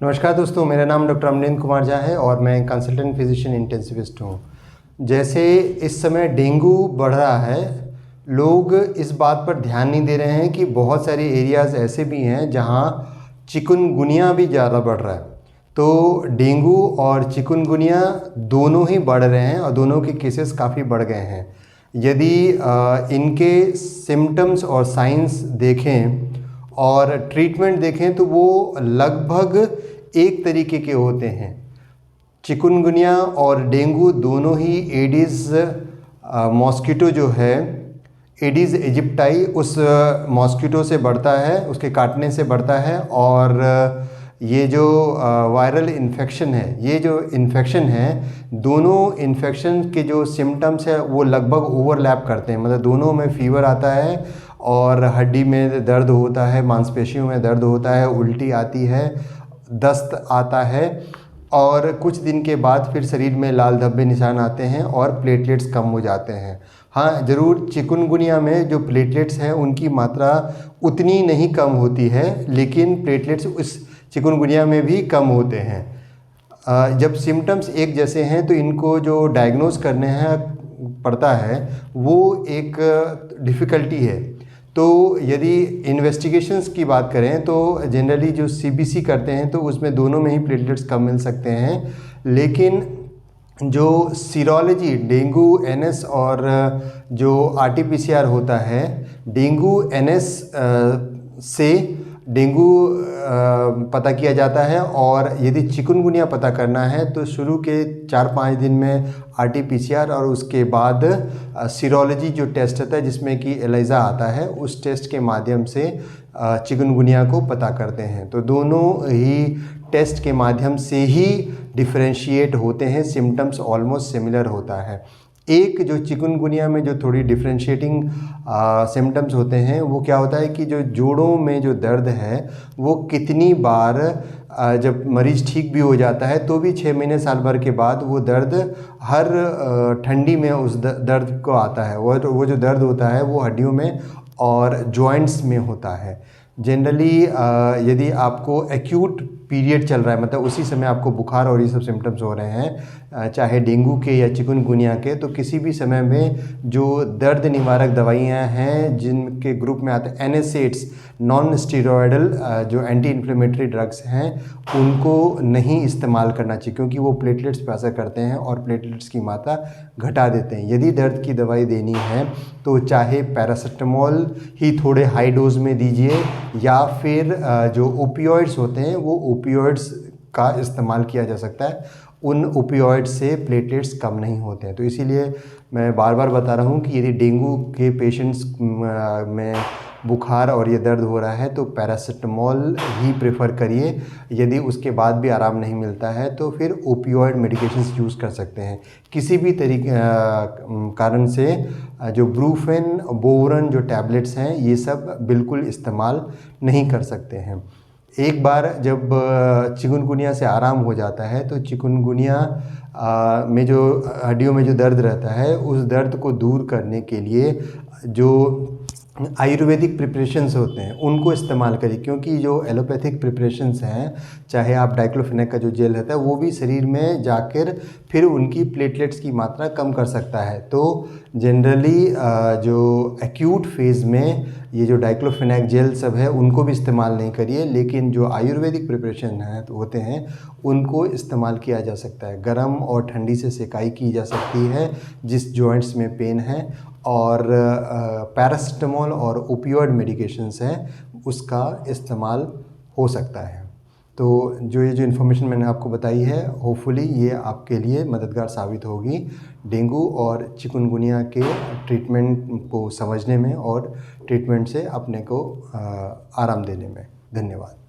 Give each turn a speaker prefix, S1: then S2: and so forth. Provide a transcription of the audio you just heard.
S1: नमस्कार दोस्तों, मेरा नाम डॉक्टर अमरेंद्र कुमार झा है और मैं कंसल्टेंट फिजिशियन इंटेंसिविस्ट हूँ। जैसे इस समय डेंगू बढ़ रहा है, लोग इस बात पर ध्यान नहीं दे रहे हैं कि बहुत सारे एरियाज़ ऐसे भी हैं जहाँ चिकनगुनिया भी ज़्यादा बढ़ रहा है। तो डेंगू और चिकनगुनिया दोनों ही बढ़ रहे हैं और दोनों के केसेस काफ़ी बढ़ गए हैं। यदि इनके सिम्टम्स और साइंस देखें और ट्रीटमेंट देखें तो वो लगभग एक तरीके के होते हैं। चिकनगुनिया और डेंगू दोनों ही एडिस मॉस्किटो जो है, एडिस एजिप्टाई, उस मॉस्किटो से बढ़ता है, उसके काटने से बढ़ता है। और ये जो वायरल इन्फेक्शन है, ये जो इन्फेक्शन है, दोनों इन्फेक्शन के जो सिम्टम्स है वो लगभग ओवरलैप करते हैं। मतलब दोनों में फीवर आता है और हड्डी में दर्द होता है, मांसपेशियों में दर्द होता है, उल्टी आती है, दस्त आता है और कुछ दिन के बाद फिर शरीर में लाल धब्बे निशान आते हैं और प्लेटलेट्स कम हो जाते हैं। हाँ ज़रूर, चिकनगुनिया में जो प्लेटलेट्स हैं उनकी मात्रा उतनी नहीं कम होती है, लेकिन प्लेटलेट्स उस चिकनगुनिया में भी कम होते हैं। जब सिम्टम्स एक जैसे हैं तो इनको जो डायग्नोज करने हैं पड़ता है वो एक डिफ़िकल्टी है। तो यदि इन्वेस्टिगेशंस की बात करें तो जनरली जो सीबीसी करते हैं तो उसमें दोनों में ही प्लेटलेट्स कम मिल सकते हैं, लेकिन जो सीरोलॉजी डेंगू एनएस और जो आरटीपीसीआर होता है, डेंगू एनएस से डेंगू पता किया जाता है और यदि चिकनगुनिया पता करना है तो शुरू के 4-5 दिन में आरटीपीसीआर और उसके बाद सीरोलॉजी जो टेस्ट होता है जिसमें कि एलिजा आता है, उस टेस्ट के माध्यम से चिकनगुनिया को पता करते हैं। तो दोनों ही टेस्ट के माध्यम से ही डिफरेंशिएट होते हैं, सिम्टम्स ऑलमोस्ट सिमिलर होता है। एक जो चिकनगुनिया में जो थोड़ी डिफरेंशिएटिंग सिम्टम्स होते हैं वो क्या होता है कि जो जोड़ों में जो दर्द है वो कितनी बार जब मरीज़ ठीक भी हो जाता है तो भी 6 महीने साल भर के बाद वो दर्द हर ठंडी में उस दर्द को आता है। वो जो दर्द होता है वो हड्डियों में और जॉइंट्स में होता है। जनरली यदि आपको एक्यूट पीरियड चल रहा है, मतलब उसी समय आपको बुखार और ये सब सिम्टम्स हो रहे हैं, चाहे डेंगू के या चिकनगुनिया के, तो किसी भी समय में जो दर्द निवारक दवाइयाँ हैं जिनके ग्रुप में आते हैं एनएसएड्स, नॉन स्टेरॉयडल जो एंटी इन्फ्लेमेटरी ड्रग्स हैं, उनको नहीं इस्तेमाल करना चाहिए क्योंकि वो प्लेटलेट्स पे असर करते हैं और प्लेटलेट्स की मात्रा घटा देते हैं। यदि दर्द की दवाई देनी है तो चाहे पैरासिटामोल ही थोड़े हाई डोज में दीजिए या फिर जो ओपियोइड्स होते हैं वो ओपियोइड्स का इस्तेमाल किया जा सकता है। उन ओपियोइड्स से प्लेटलेट्स कम नहीं होते हैं। तो इसीलिए मैं बार बार बता रहा हूँ कि यदि डेंगू के पेशेंट्स में बुखार और ये दर्द हो रहा है तो पैरासिटामोल ही प्रेफर करिए। यदि उसके बाद भी आराम नहीं मिलता है तो फिर ओपियोइड मेडिकेशंस यूज़ कर सकते हैं। किसी भी कारण से जो ब्रूफेन, बोवरन जो टैबलेट्स हैं ये सब बिल्कुल इस्तेमाल नहीं कर सकते हैं। एक बार जब चिकनगुनिया से आराम हो जाता है तो चिकनगुनिया में जो हड्डियों में जो दर्द रहता है उस दर्द को दूर करने के लिए जो आयुर्वेदिक प्रिपरेशंस होते हैं उनको इस्तेमाल करिए, क्योंकि जो एलोपैथिक प्रिपरेशंस हैं, चाहे आप डाइक्लोफेनेक का जो जेल रहता है वो भी शरीर में जाकर फिर उनकी प्लेटलेट्स की मात्रा कम कर सकता है। तो जनरली जो एक्यूट फेज़ में ये जो डाइक्लोफेनेक जेल सब है उनको भी इस्तेमाल नहीं करिए, लेकिन जो आयुर्वेदिक प्रिपरेशन है तो होते हैं उनको इस्तेमाल किया जा सकता है। गर्म और ठंडी से सेकाई की जा सकती है जिस जॉइंट्स में पेन है, और पैरासिटामोल और ओपियोइड मेडिकेशंस हैं उसका इस्तेमाल हो सकता है। तो ये जो इन्फॉर्मेशन मैंने आपको बताई है, होपफुली ये आपके लिए मददगार साबित होगी डेंगू और चिकनगुनिया के ट्रीटमेंट को समझने में और ट्रीटमेंट से अपने को आराम देने में। धन्यवाद।